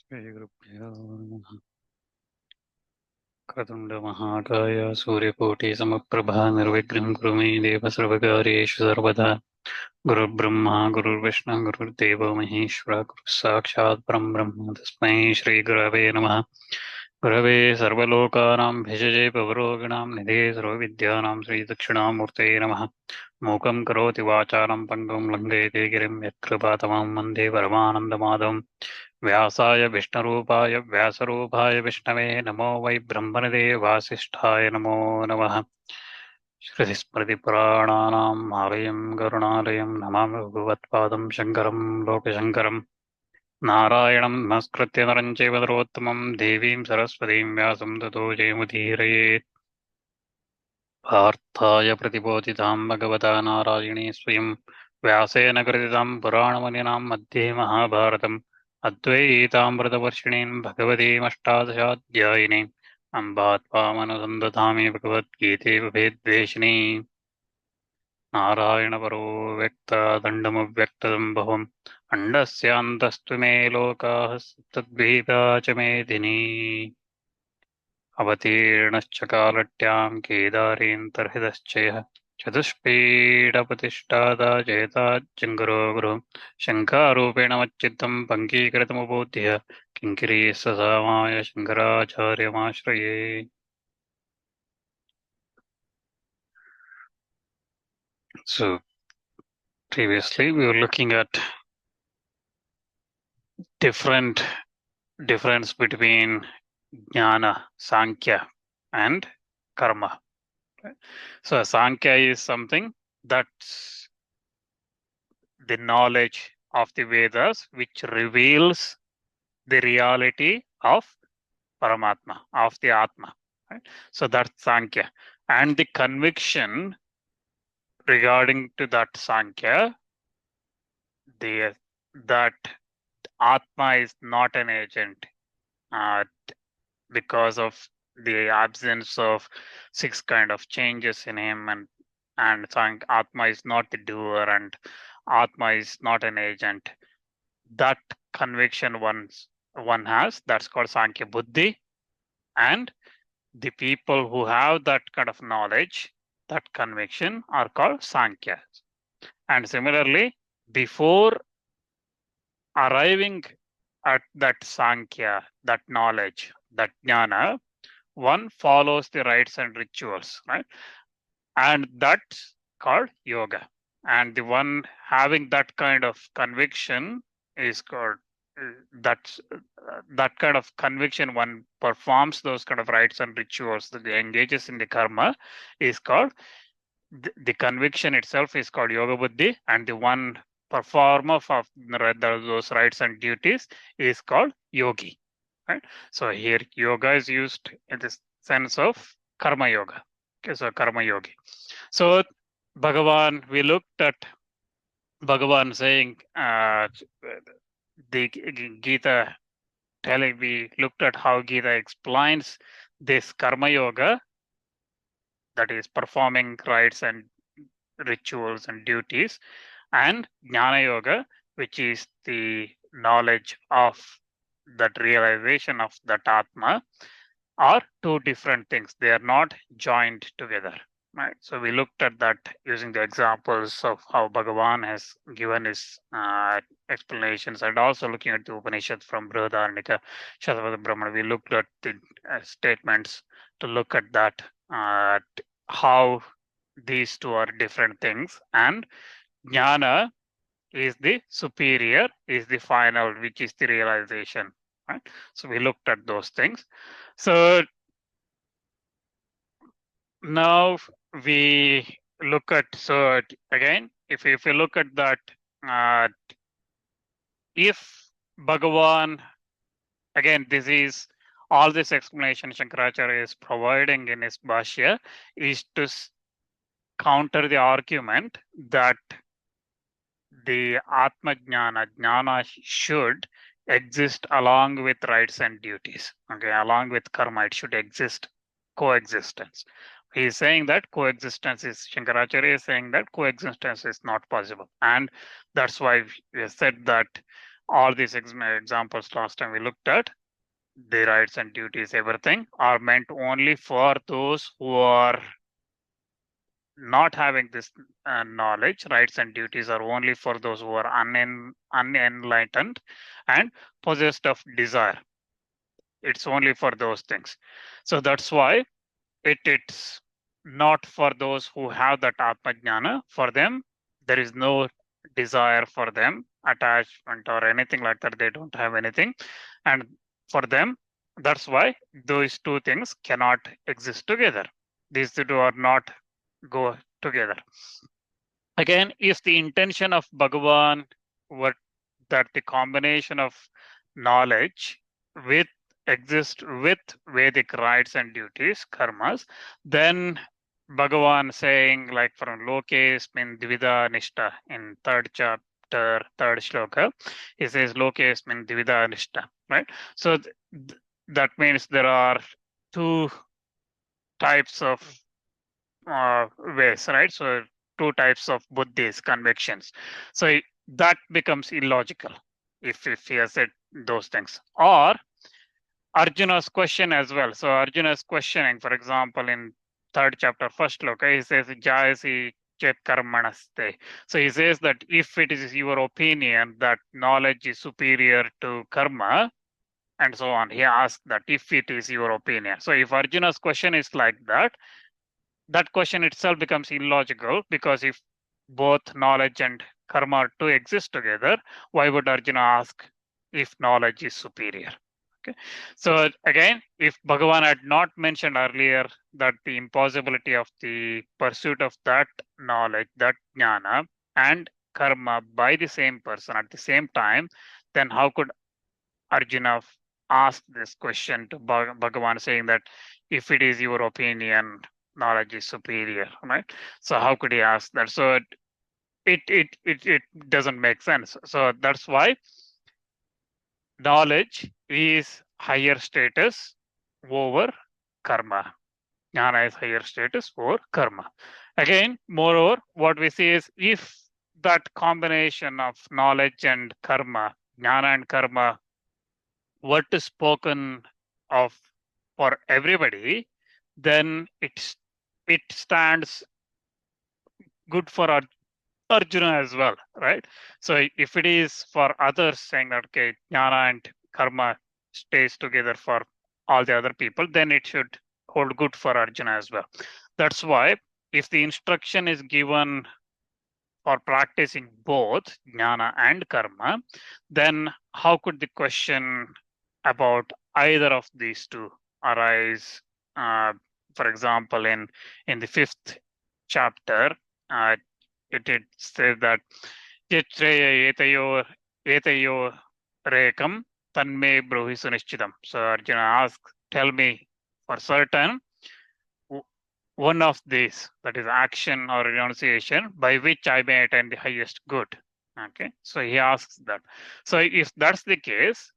श्रीगुरुभ्यो नमः। महाकाय सूर्यकोटिसमप्रभा निर्विघ्नं कुरु मे देव सर्वकार्येषु सर्वदा। गुरुर्ब्रह्मा गुरुर्विष्णु गुरुर्देवो महेश्वरः गुरुः साक्षात् परं ब्रह्म तस्मै श्रीगुरवे नमः। गुरवे सर्वलोकानां भिषजे भवरोगिणां निधे सर्वविद्यानां श्रीदक्षिणामूर्तये नमः। मूकं करोति वाचालं पङ्गुं लङ्घयते गिरिं यत्कृपातमं वन्दे परमानन्दमाधवम्। व्यासाय विष्णुरूपाय व्यासरूपाय विष्णवे नमो वै ब्रह्मनिधे वासिष्ठाय नमो नमः। श्रुतिस्मृतिपुराणानाम् आलयं करुणालयं नमामि भगवत्पादं शङ्करं लोकशङ्करम्। नारायणं नमस्कृत्य नरं चैव नरोत्तमं देवीं सरस्वतीं व्यासं ततो जयमुदीरयेत्। पार्थाय प्रतिबोधितां भगवता नारायणे स्वयं व्यासेन कृतितां पुराणमुनिनां मध्ये महाभारतम् अद्वैतामृतवर्षिणीं भगवतीमष्टादशाध्यायिनीम् अम्बा त्वामनुसन्दधामि भगवद्गीते भेद्वेषिणी। नारायणपरो व्यक्तादण्डमव्यक्तसम्भवम् अण्डस्यान्तस्तु मे लोकाः तद्भीता च मेदिनी। अवतीर्णश्च कालट्यां केदारेऽन्तर्हितश्च यः चतुष्पीडप्रतिष्ठाता जयताज्जङ्गरो गुरु शङ्कारूपेण मच्चित्तं पङ्कीकृतमुबोध्य किङ्किरीससामाय शङ्कराचार्यमाश्रये। So previously we were looking at difference between jnana, Samkhya and karma. So Samkhya is something that's the knowledge of the Vedas which reveals the reality of Paramatma, of the Atma. Right? So that's Sankhya. And the conviction regarding to that Sankhya, that Atma is not an agent because of the absence of 6 kind of changes in him, and Atma is not the doer and Atma is not an agent. That conviction one has, that's called Sankhya Buddhi, and the people who have that kind of knowledge, that conviction, are called Sankhya. And similarly, before arriving at that Sankhya, that knowledge, that jnana, one follows the rites and rituals, right? And that's called yoga. And the one having that kind of conviction is called that kind of conviction, one performs those kind of rites and rituals, that engages in the karma, is called the conviction itself is called yoga buddhi, and the one performer of those rites and duties is called yogi. Right? So here yoga is used in the sense of karma yoga. Okay, so karma yogi. So Bhagavan, we looked at Bhagavan saying the Gita we looked at how Gita explains this karma yoga, that is performing rites and rituals and duties, and jnana yoga, which is the knowledge of that realization of that Atma, are 2 different things. They are not joined together. Right. So we looked at that using the examples of how Bhagavan has given his explanations, and also looking at the Upanishad from Brihadaranyaka, Shadavada Brahmana. We looked at the statements to look at that, how these 2 are different things, and jnana is the superior, is the final, which is the realization. Right. So we looked at those things. So now we look at, so again, if you look at that, if Bhagavan, again, this is all this explanation Shankaracharya is providing in his Bhashya is to counter the argument that the atma-jnana, jnana should exist along with rights and duties. Okay, along with karma, it should exist coexistence. He is saying that coexistence is, Shankaracharya is saying that coexistence is not possible. And that's why we said that all these examples last time we looked at, the rights and duties, everything are meant only for those who are not having this knowledge. Rights and duties are only for those who are unenlightened and possessed of desire. It's only for those things. So that's why it's not for those who have that atma-jnana. For them, there is no desire for them, attachment or anything like that. They don't have anything. And for them, that's why those two things cannot exist together. These two are not go together. Again, if the intention of Bhagavan were that the combination of knowledge with exist with Vedic rights and duties, karmas, then Bhagavan saying like from Lokes min dvida nishta in third chapter, third shloka, he says Lokes min dvida nishta, right? So that means there are two types of ways, right? So two types of buddhis, convictions. So that becomes illogical if he has said those things. Or Arjuna's question as well. So Arjuna's questioning, for example, in third chapter, first sloka, he says, Jayasi chet karmanaste. So he says that if it is your opinion that knowledge is superior to karma, and so on, he asks that if it is your opinion. So if Arjuna's question is like that, that question itself becomes illogical, because if both knowledge and karma are to exist together, why would Arjuna ask if knowledge is superior? Okay. So again, if Bhagavan had not mentioned earlier that the impossibility of the pursuit of that knowledge, that jnana, and karma by the same person at the same time, then how could Arjuna ask this question to Bhagavan, saying that if it is your opinion, knowledge is superior, right? So how could he ask that? So it doesn't make sense. So that's why knowledge is higher status over karma. Jnana is higher status over karma. Again, moreover, what we see is if that combination of knowledge and karma, jnana and karma, what is spoken of for everybody, then it stands good for Arjuna as well, right? So if it is for others saying that okay, jnana and karma stays together for all the other people, then it should hold good for Arjuna as well. That's why if the instruction is given for practicing both jnana and karma, then how could the question about either of these two arise? For example, in the fifth chapter, it says that Yatreya etayo rekam tanme bruhi sunischitam. So Arjuna asks, tell me for certain one of these, that is action or renunciation, by which I may attain the highest good. Okay, so he asks that. So if that's the case,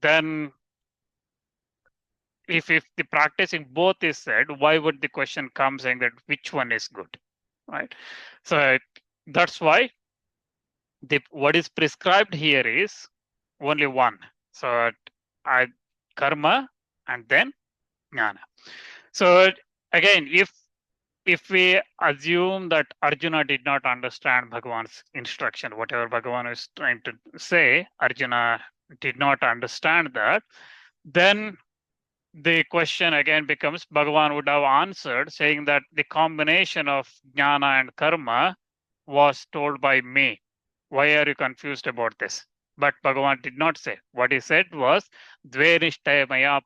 then if the practicing both is said, why would the question come saying that which one is good, right? So that's why what is prescribed here is only one. So karma and then jnana. So again, if we assume that Arjuna did not understand Bhagavan's instruction, whatever Bhagavan is trying to say, Arjuna did not understand that, then the question again becomes Bhagavan would have answered saying that the combination of jnana and karma was told by me. Why are you confused about this? But Bhagavan did not say. What he said was Dve nishtaya maya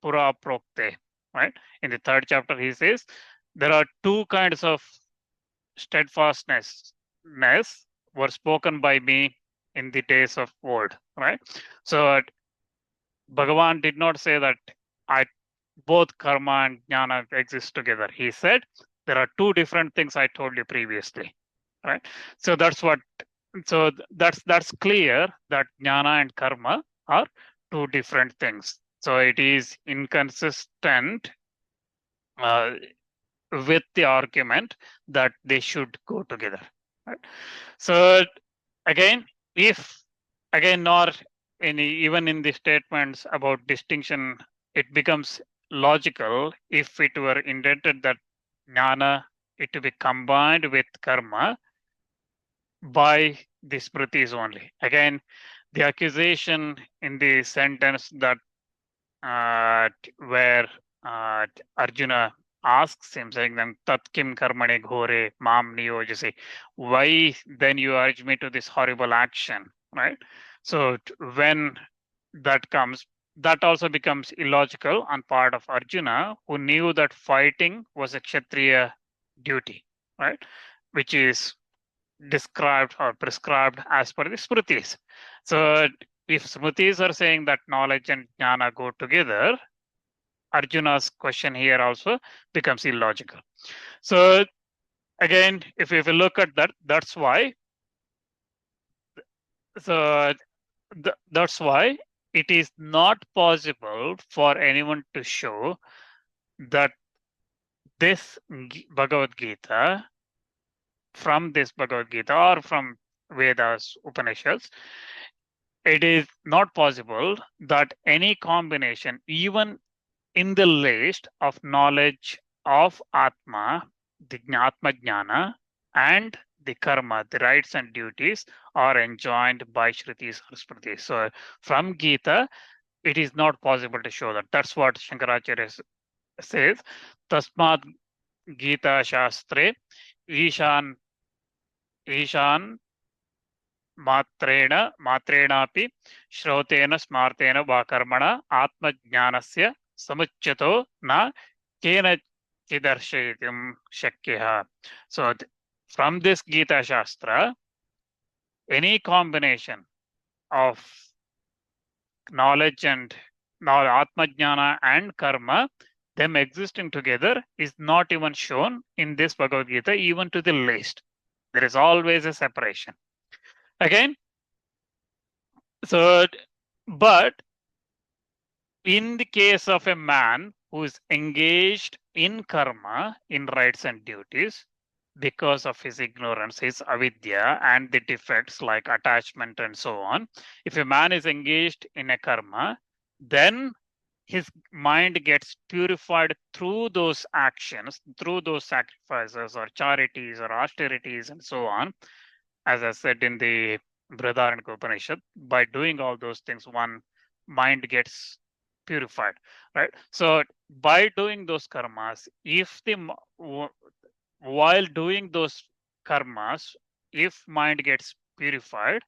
pura prokte. Right? In the third chapter, he says there are two kinds of steadfastness were spoken by me in the days of old. Right? So Bhagavan did not say that both karma and jnana exist together. He said there are two different things I told you previously, right? So that's clear that jnana and karma are two different things. So it is inconsistent with the argument that they should go together. Right? So again, if again, nor even in the statements about distinction, it becomes logical if it were intended that jnana it to be combined with karma by the smritis only. Again, the accusation in the sentence that where Arjuna asks him, saying, "Then tat kim karmane ghore mam niyojase." Why then you urge me to this horrible action, right? So when that comes, that also becomes illogical on part of Arjuna, who knew that fighting was a Kshatriya duty, right? Which is described or prescribed as per the Smritis. So if Smritis are saying that knowledge and jnana go together, Arjuna's question here also becomes illogical. So again, if we look at that, that's why. So that's why it is not possible for anyone to show that this Bhagavad Gita, from this Bhagavad Gita or from Vedas, Upanishads, it is not possible that any combination, even in the list of knowledge of Atma, the atma-jnana, and the karma, the rights and duties, are enjoined by Shrutis or Smritis. So from Gita, it is not possible to show that. That's what Shankaracharya says. Tasmat Gita Shastre Ishan Ishan matreणापि श्रौतेन स्मार्तेन वा कर्मणा आत्मज्ञानस्य समुच्यतो न केनचिदर्शयितुं शक्यः. So from this Gita Shastra, any combination of knowledge and atma-jnana and karma, them existing together, is not even shown in this Bhagavad Gita, even to the least. There is always a separation. Again, so, but in the case of a man who is engaged in karma, in rights and duties, because of his ignorance, his avidya, and the defects like attachment and so on, if a man is engaged in a karma, then his mind gets purified through those actions, through those sacrifices or charities or austerities and so on. As I said in the Brihadaranyaka Upanishad, by doing all those things, one mind gets purified, right? So by doing those karmas, if while doing those karmas, if mind gets purified,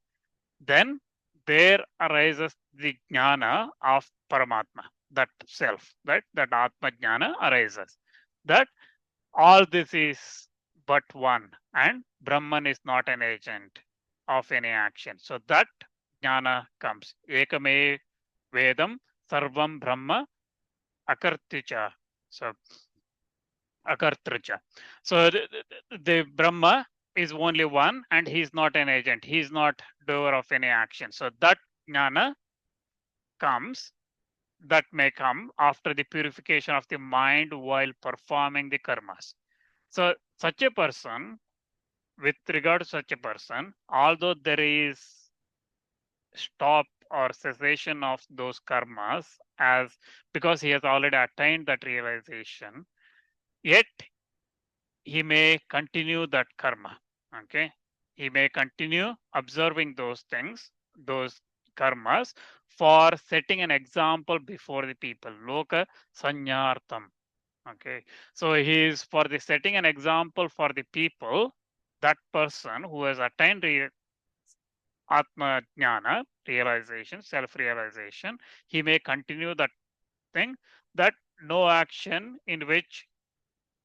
then there arises the jnana of Paramatma, that self, right? That atma-jnana arises. That all this is but one, and Brahman is not an agent of any action. So that jnana comes. Ekame Vedam Sarvam Brahma Akartya. So Akartrucha. So the Brahma is only one, and he is not an agent. He is not doer of any action. So that jnana comes, that may come after the purification of the mind while performing the karmas. So such a person, with regard to such a person, although there is stop or cessation of those karmas, as because he has already attained that realization, yet he may continue that karma. Okay, he may continue observing those things, those karmas, for setting an example before the people. Loka sanyartam. Okay, so he is for the setting an example for the people. That person who has attained atma-jnana, realization, self-realization, he may continue that thing, that no action in which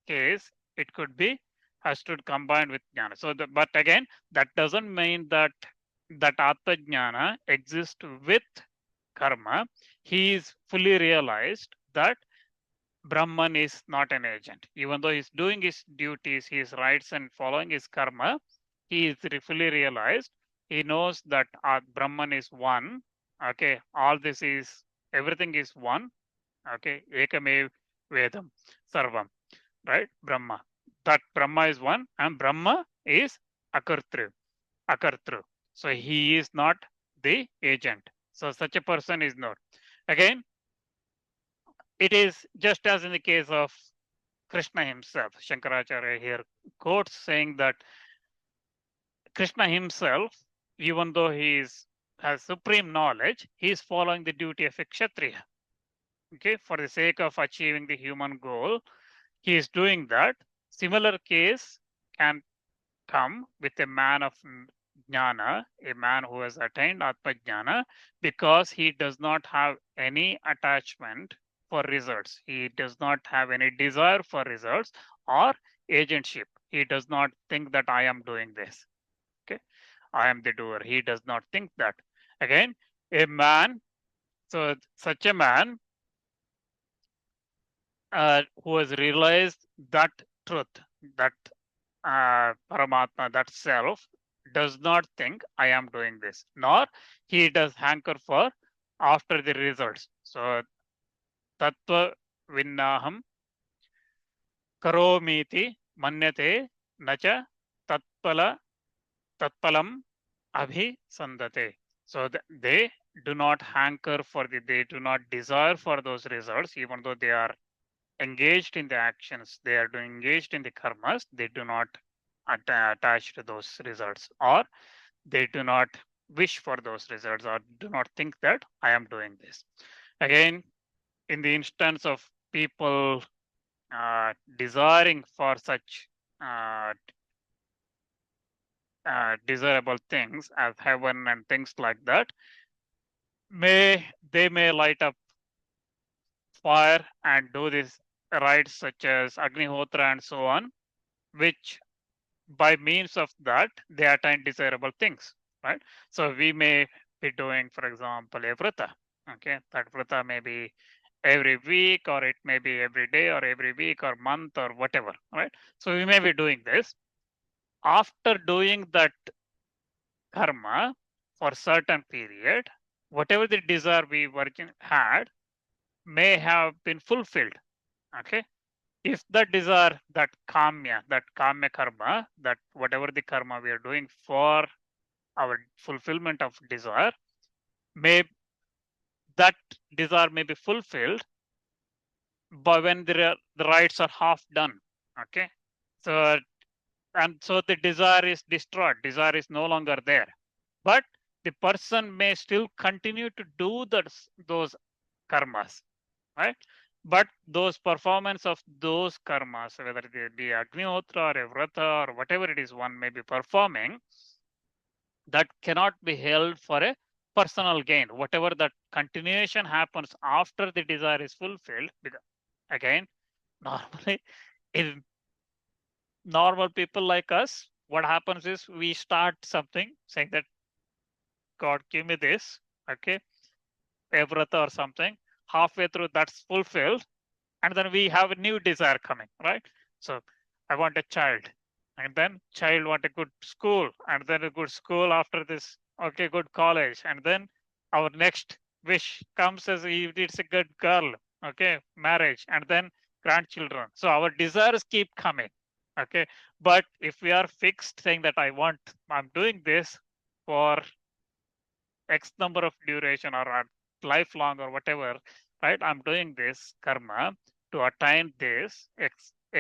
case it could be has to combine with jnana. So, but again, that doesn't mean that atma-jnana exists with karma. He is fully realized that Brahman is not an agent. Even though he's doing his duties, his rights, and following his karma, he is fully realized. He knows that Brahman is one. Okay, all this is, everything is one. Okay, Ekamev Vedam Sarvam, right? Brahma. That Brahma is one, and Brahma is Akartru. So he is not the agent. So such a person is not. Again, it is just as in the case of Krishna himself. Shankaracharya here quotes saying that Krishna himself, even though has supreme knowledge, he is following the duty of a Kshatriya. Okay, for the sake of achieving the human goal, he is doing that. Similar case can come with a man of jnana, a man who has attained atma-jnana, because he does not have any attachment for results. He does not have any desire for results or agentship. He does not think that I am doing this. Okay, I am the doer. He does not think that. Again, a man, so such a man who has realized that truth, that Paramatma, that self, does not think I am doing this, nor he does hanker for after the results. So, tattva vinnaham karomiti manyate nacha tatpala tatpalam abhisandate. So, they do not hanker for they do not desire for those results, even though they are engaged in the actions, they are doing engaged in the karmas, they do not attach to those results, or they do not wish for those results, or do not think that I am doing this. Again, in the instance of people desiring for such desirable things as heaven and things like that, they may light up fire and do these rites such as Agnihotra and so on, which by means of that they attain desirable things, right? So we may be doing, for example, a vrata. Okay, that vrata may be every week, or it may be every day, or every week, or month, or whatever, right? So we may be doing this. After doing that karma for certain period, whatever the desire we had may have been fulfilled. Okay, if that desire, that kamya karma, that whatever the karma we are doing for our fulfillment of desire, may that desire may be fulfilled, but when the rites are half done. Okay, so and so the desire is destroyed. Desire is no longer there, but the person may still continue to do those karmas, right? But those performance of those karmas, whether they be Agnihotra or a Vrata or whatever it is one may be performing, that cannot be held for a personal gain. Whatever that continuation happens after the desire is fulfilled, because again, normally in normal people like us, what happens is we start something saying that God give me this, okay, a Vrata or something. Halfway through that's fulfilled, and then we have a new desire coming, right? So I want a child, and then child want a good school, and then a good school after this, okay, good college, and then our next wish comes as if it's a good girl, okay, marriage, and then grandchildren. So our desires keep coming, okay. But if we are fixed saying that I'm doing this for X number of duration or lifelong or whatever, right? I'm doing this karma to attain this a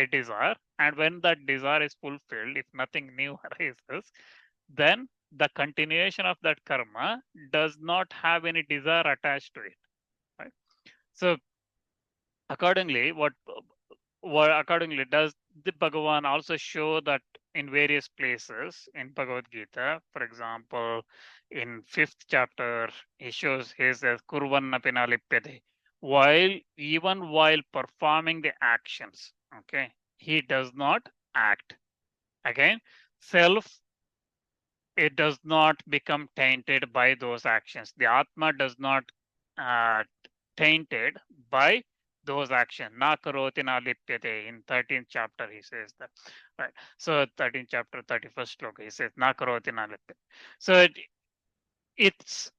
desire. And when that desire is fulfilled, if nothing new arises, then the continuation of that karma does not have any desire attached to it. Right? So accordingly, what accordingly does the Bhagavan also show that in various places in Bhagavad Gita, for example, in 5th chapter, he shows his as kurvannapi na lipyate. Even while performing the actions, okay, he does not act. Again, self, it does not become tainted by those actions. The Atma does not uh, tainted by those actions. Na karoti na lipyate. In 13th chapter, he says that. Right. So 13th chapter, 31st sloka, he says, Na karoti na lipyate. So it's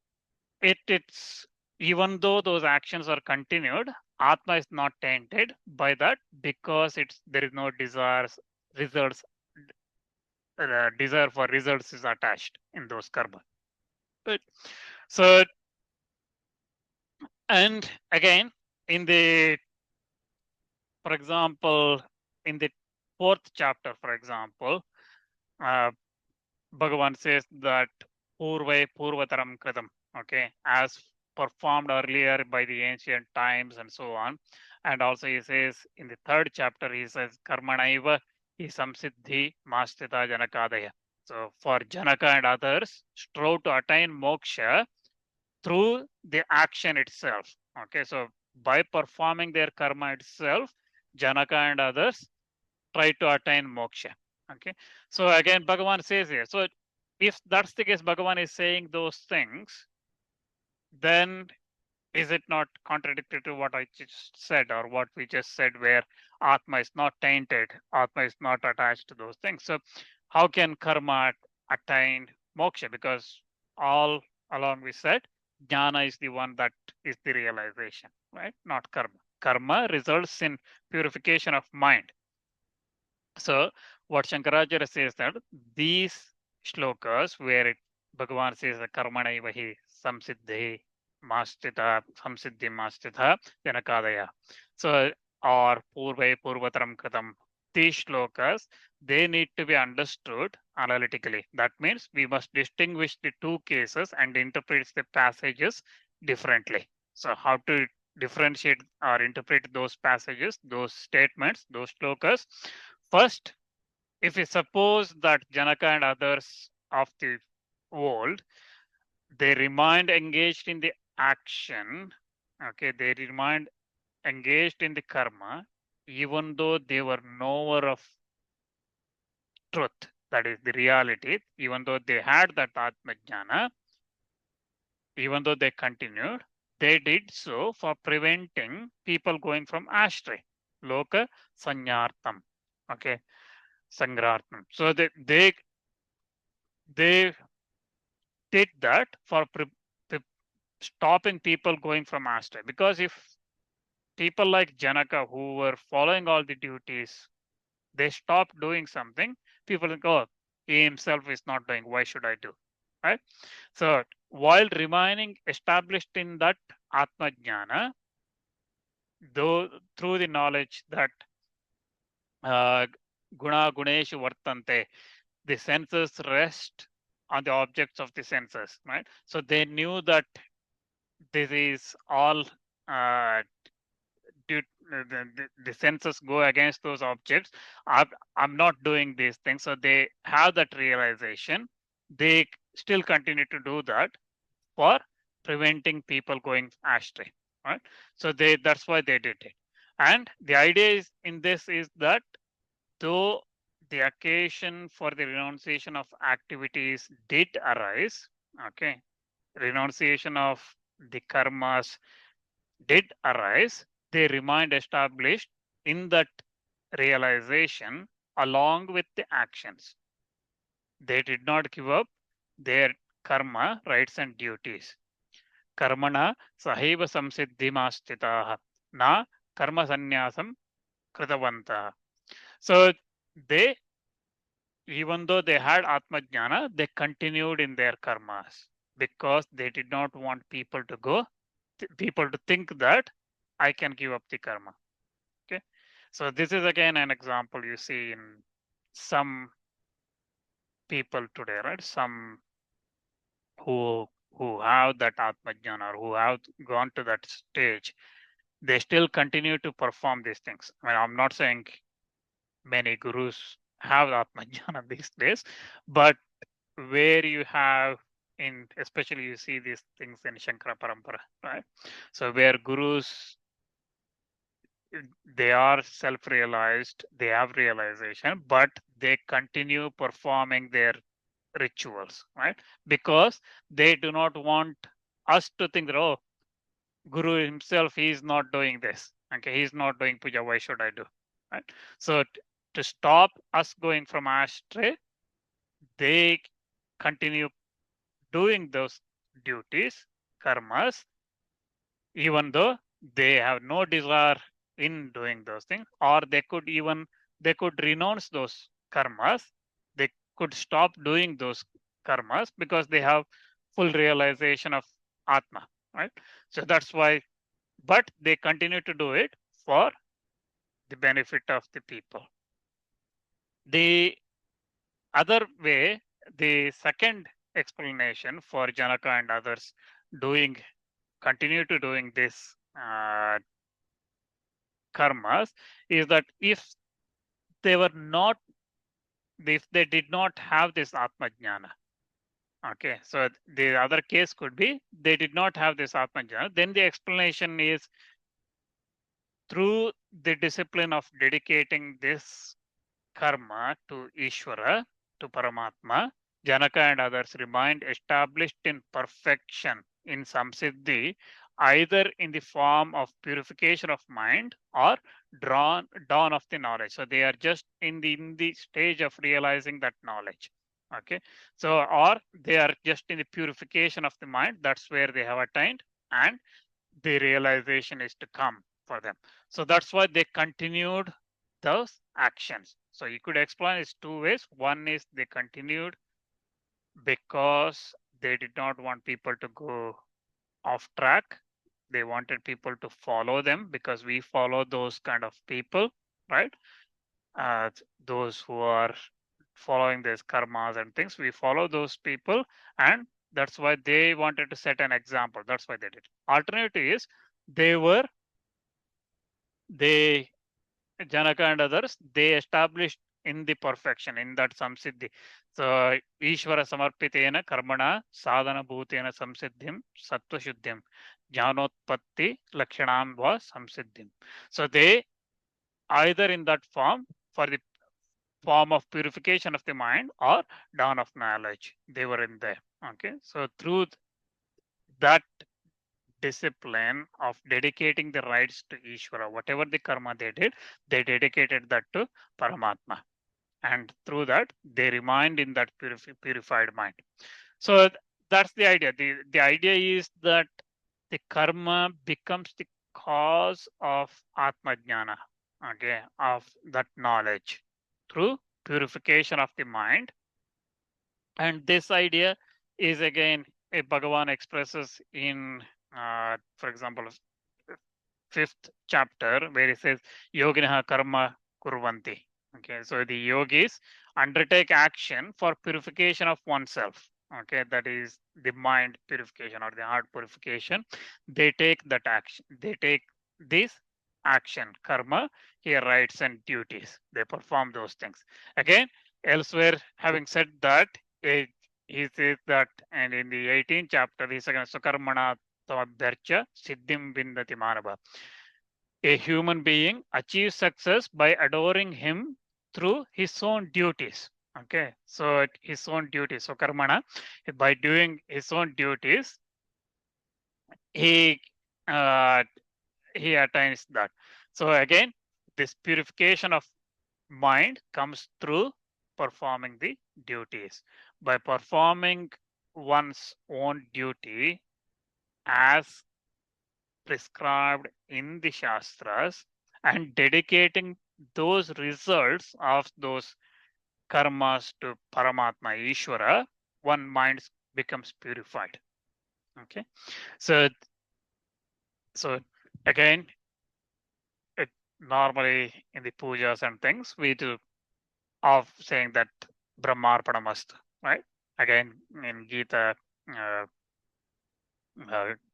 even though those actions are continued, Atma is not tainted by that because there is no results, desire for results is attached in those karma. Right. So, and again, for example, in the fourth chapter, for example, uh, Bhagavan says that Purve Purvataram Kritam, okay, as performed earlier by the ancient times and so on. And also he says in the third chapter, he says Karmanaiva hi samsiddhi mastita janakadaya. So for Janaka and others, strove to attain moksha through the action itself. Okay, so by performing their karma itself, Janaka and others try to attain moksha. Okay, so again, Bhagavan says here. So if that's the case, Bhagavan is saying those things, then is it not contradictory to what I just said or what we just said, where Atma is not tainted, Atma is not attached to those things? So how can karma attain moksha? Because all along we said jnana is the one that is the realization, right? Not karma. Karma results in purification of mind. So what Shankaracharya says that these shlokas where Bhagavan says karmana vahi samsiddhi mastita samsiddhi mastita janakadaya. So or purve purvataram kritam. These shlokas, they need to be understood analytically. That means we must distinguish the two cases and interpret the passages differently. So how to differentiate or interpret those passages, those statements, those shlokas? First, if we suppose that Janaka and others of the world, they remained engaged in the action, okay, they remained engaged in the karma, even though they were knower of truth, that is the reality, even though they had that atma-jnana, even though they continued, they did so for preventing people going from astray, loka sanyartam, okay, sangrartam. So they did that for stopping people going from astray. Because if people like Janaka who were following all the duties, they stopped doing something, people think, oh, he himself is not doing, why should I do? Right? So while remaining established in that atma-jnana, though through the knowledge that uh, guna guneshu vartante, the senses rest on the objects of the senses, right? So they knew that this is all uh, due, the senses go against those objects. I'm not doing these things. So they have that realization. They still continue to do that for preventing people going astray, right? So that's why they did it. And the idea is in this is that though the occasion for the renunciation of activities did arise, okay, renunciation of the karmas did arise, they remained established in that realization along with the actions. They did not give up their karma, rights, and duties. Karmana sahaiva samsiddhimastitaha na karma sannyasam kritavantah. So they, even though they had atma-jnana, they continued in their karmas because they did not want people to people to think that I can give up the karma. Okay, so this is again an example you see in some people today, right? Some who have that atma-jnana or who have gone to that stage, they still continue to perform these things. I mean, I'm not saying many gurus have atma-jnana these days, but where you have in especially you see these things in Shankara parampara, right? So where gurus, they are self-realized, they have realization, but they continue performing their rituals, right? Because they do not want us to think that, oh, Guru himself, he is not doing this. Okay, he's not doing puja, why should I do? Right? So to stop us going from astray, they continue doing those duties, karmas, even though they have no desire in doing those things, or they could renounce those karmas, they could stop doing those karmas because they have full realization of Atma, right? So that's why, but they continue to do it for the benefit of the people. The other way, the second explanation for Janaka and others continue to doing this karmas is that if they were not, if they did not have this atma-jnana, okay, so the other case could be they did not have this atma-jnana, then the explanation is through the discipline of dedicating this karma to Ishvara, to Paramatma, Janaka and others remained established in perfection in samsiddhi, either in the form of purification of mind or dawn of the knowledge. So they are just in the stage of realizing that knowledge. Okay, so or they are just in the purification of the mind. That's where they have attained, and the realization is to come for them. So that's why they continued those actions. So you could explain it two ways. One is they continued because they did not want people to go off track. They wanted people to follow them because we follow those kind of people, right? Uh, those who are following these karmas and things, we follow those people, and that's why they wanted to set an example. That's why they did. Alternative is they were they Janaka and others, they established in the perfection, in that samsiddhi. So, Ishvara samarpitena karmana sadhana bhutena samsiddhim sattva shuddhim jnanotpatti lakshanam va samsiddhim. So, they either in that form, for the form of purification of the mind or dawn of knowledge, they were in there. Okay, so through that discipline of dedicating the rights to Ishvara, whatever the karma they did, they dedicated that to Paramatma. And through that, they remained in that purified mind. So that's the idea. The idea is that the karma becomes the cause of atma-jnana, okay, of that knowledge through purification of the mind. And this idea is again, Bhagavan expresses in, for example, fifth chapter, where he says, Yoginaha karma kurvanti. Okay, so the yogis undertake action for purification of oneself. Okay, that is the mind purification or the heart purification. They take that action. They take this action, karma, here rights and duties. They perform those things. Again, elsewhere, having said that, he says that, and in the 18th chapter, he says, Sukarmana tamabhyarcha siddhim vindati manava. A human being achieves success by adoring him through his own duties. Okay, so his own duties. So karmana, by doing his own duties, he uh, he attains that. So again, this purification of mind comes through performing the duties. By performing one's own duty as prescribed in the Shastras and dedicating those results of those karmas to Paramatma Ishvara, one mind becomes purified. Okay, so again, normally in the pujas and things we do of saying that Brahmarpanamastu, right? Again, in Gita,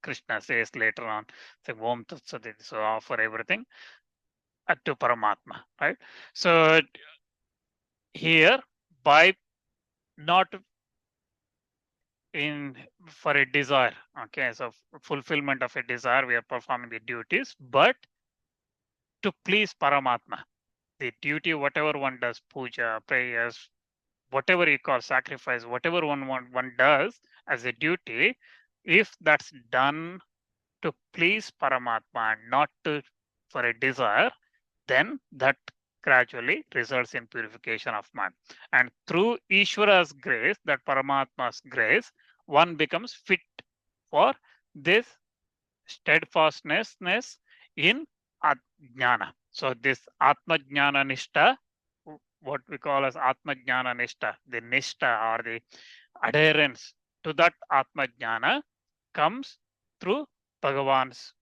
Krishna says later on, say Om Tat Sat, so offer everything to Paramatma, right? So here, by not in for a desire, okay, so fulfillment of a desire, we are performing the duties, but to please Paramatma. The duty, whatever one does, puja, prayers, whatever you call sacrifice, whatever one does as a duty, if that's done to please Paramatma and not to for a desire, then that gradually results in purification of mind. And through Ishvara's grace, that Paramatma's grace, one becomes fit for this steadfastness in jnana. So this atma-jnana nishta, what we call as atma-jnana nishta, the nishta or the adherence to that atma-jnana comes through Bhagavan's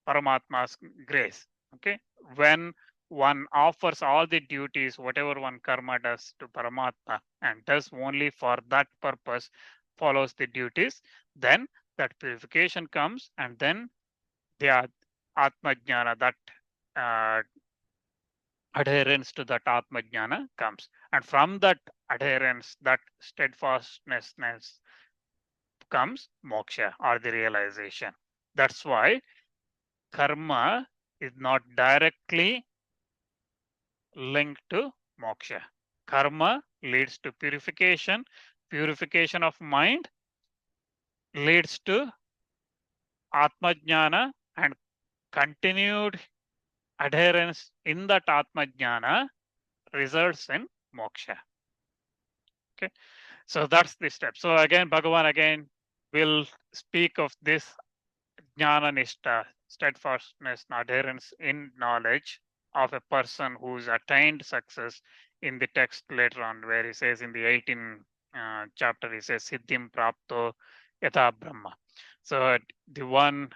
Paramatma's grace. Okay, when one offers all the duties, whatever one karma does to Paramatma and does only for that purpose, follows the duties, then that purification comes, and then the atma-jnana, that uh, adherence to that atma-jnana comes. And from that adherence, that steadfastness comes moksha or the realization. That's why karma is not directly linked to moksha. Karma leads to purification. Purification of mind leads to atma-jnana, and continued adherence in that atma-jnana results in moksha. Okay, so that's the step. So again, Bhagavan again will speak of this jnana nishta, steadfastness and adherence in knowledge of a person who's attained success in the text later on, where he says in the 18th chapter, he says, Siddhim prapto yatha brahma. So the one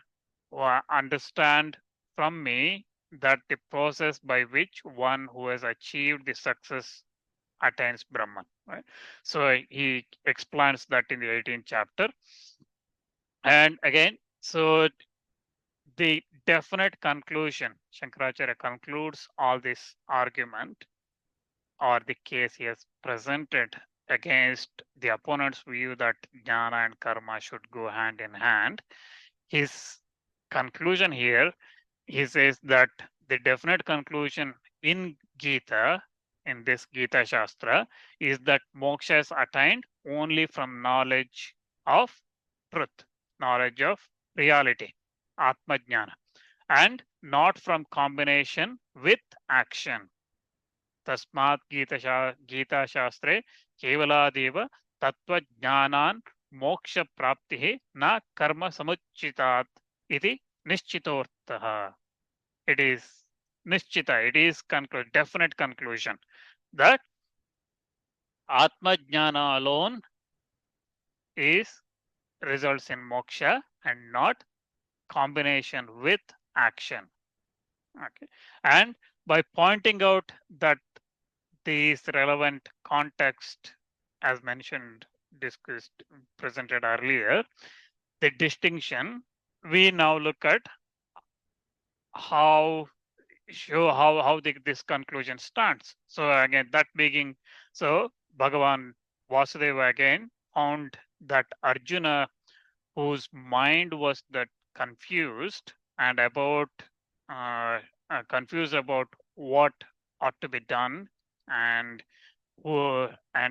who understand from me that the process by which one who has achieved the success attains Brahman. Right? So he explains that in the 18th chapter. And again, so the definite conclusion, Shankaracharya concludes all this argument or the case he has presented against the opponent's view that jnana and karma should go hand in hand. His conclusion here, he says that the definite conclusion in Gita, in this Gita Shastra, is that moksha is attained only from knowledge of truth, knowledge of reality, atma-jnana, and not from combination with action. Tasmat Gita Shastre Kevaladeva Tattva Jnanan Moksha Praptihi Na Karma Samuchitat iti Nishchitortaha. It is Nishchita, it is definite conclusion that Atma-jnana alone results in moksha and not combination with action. Okay, and by pointing out that these relevant context, as mentioned, discussed, presented earlier, the distinction, we now look at how this conclusion stands. So again, that being, so Bhagavan Vasudeva again found that Arjuna, whose mind was that confused and confused about what ought to be done, and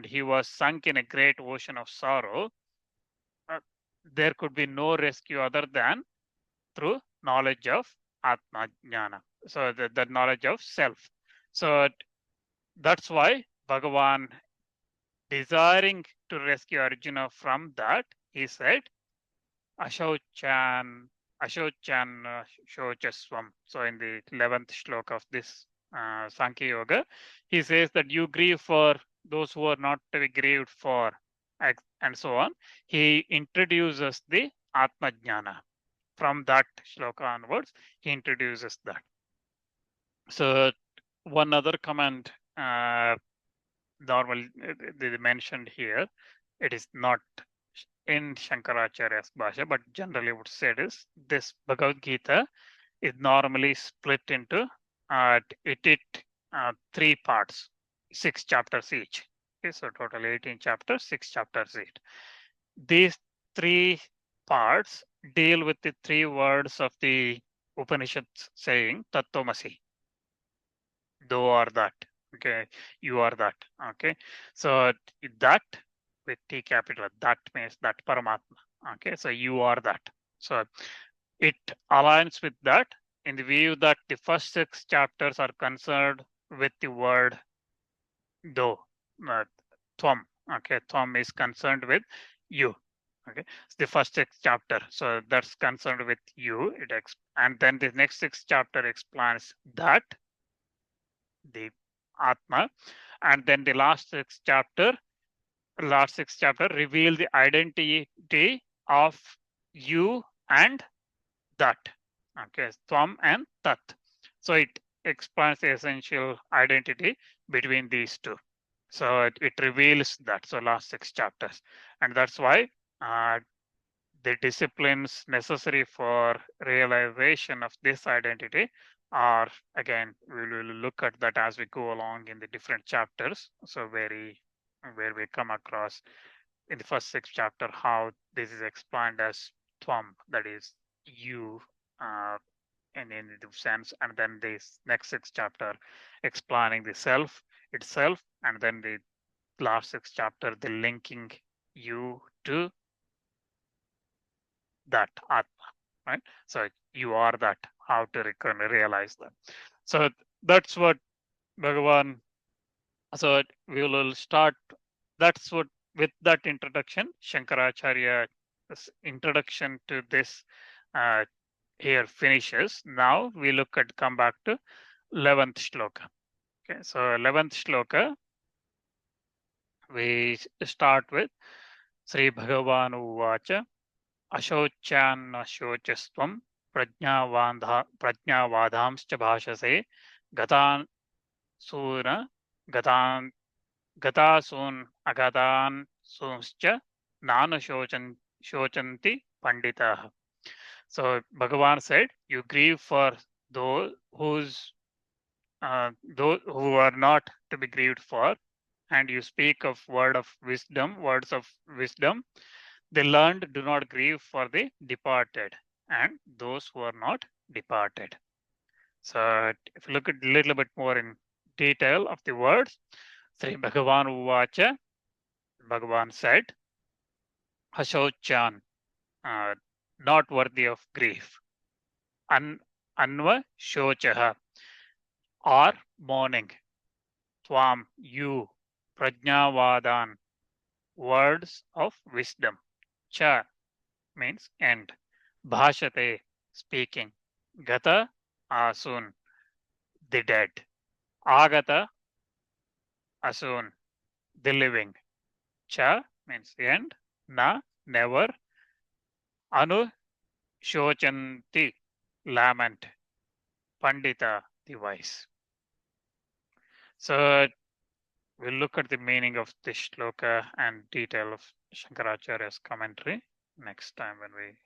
he was sunk in a great ocean of sorrow. There could be no rescue other than through knowledge of atma-jnana, so the knowledge of self. So that's why Bhagavan, desiring to rescue Arjuna from that, he said, Ashochan Shochaswam. So in the 11th shloka of this Sankhya Yoga, he says that you grieve for those who are not to be grieved for, and so on. He introduces the Atma-jnana. From that shloka onwards, he introduces that. So one other comment normally they mentioned here, it is not in Shankaracharya's Bhashya, but generally would say is this Bhagavad Gita is normally split into 3 parts, 6 chapters each. Okay, so total 18 chapters, 6 chapters each. These 3 parts deal with the 3 words of the Upanishads saying Tattvamasi, thou are that. Okay, you are that. Okay, so that with T capital, that means that Paramatma. Okay, so you are that. So it aligns with that in the view that the first 6 chapters are concerned with the word do, tvam. Okay, tvam is concerned with you. Okay, it's the first 6 chapter, so that's concerned with you. And then the next 6 chapter explains that the Atma, and then the last 6 chapter reveal the identity of you and that. Okay, Tvam and Tat. So it explains the essential identity between these two. So it reveals that. So last 6 chapters. And that's why the disciplines necessary for realization of this identity are, again, we will look at that as we go along in the different chapters. So where we come across in the first 6 chapter how this is explained as Tvam, that is you, in the sense, and then this next 6 chapter explaining the self itself, and then the last 6 chapter the linking you to that atma, right? So you are that, how to realize that. So that's what Bhagavan. So we will start. That's what, with that introduction, Shankaracharya's introduction to this uh, here finishes. Now we come back to 11th shloka. Okay, so 11th shloka, we start with Sri Bhagavan Uvacha अशोच्यान्नशोचस्त्वं प्रज्ञावादांश्च भाषसे गतान् soon गतान् गतासून् अगतान् सूंश्च शोचन्ति panditaः. So Bhagavan said, you grieve for those those who are not to be grieved for, and you speak of words of wisdom. The learned do not grieve for the departed, and those who are not departed. So if you look at a little bit more in detail of the words, Sri Bhagavan Uvacha, Bhagavan said, Hashochan, not worthy of grief. Anva Shochaha, or mourning. Tvam, you. Prajnavadan, words of wisdom. Cha means end. Bhashate, speaking. Gata, asun, the dead. Agata, asun, the living. Cha means end. Na, never. Anu, shochanti, lament. Pandita, the wise. So we'll look at the meaning of this shloka and detail of Shankaracharya's commentary next time when we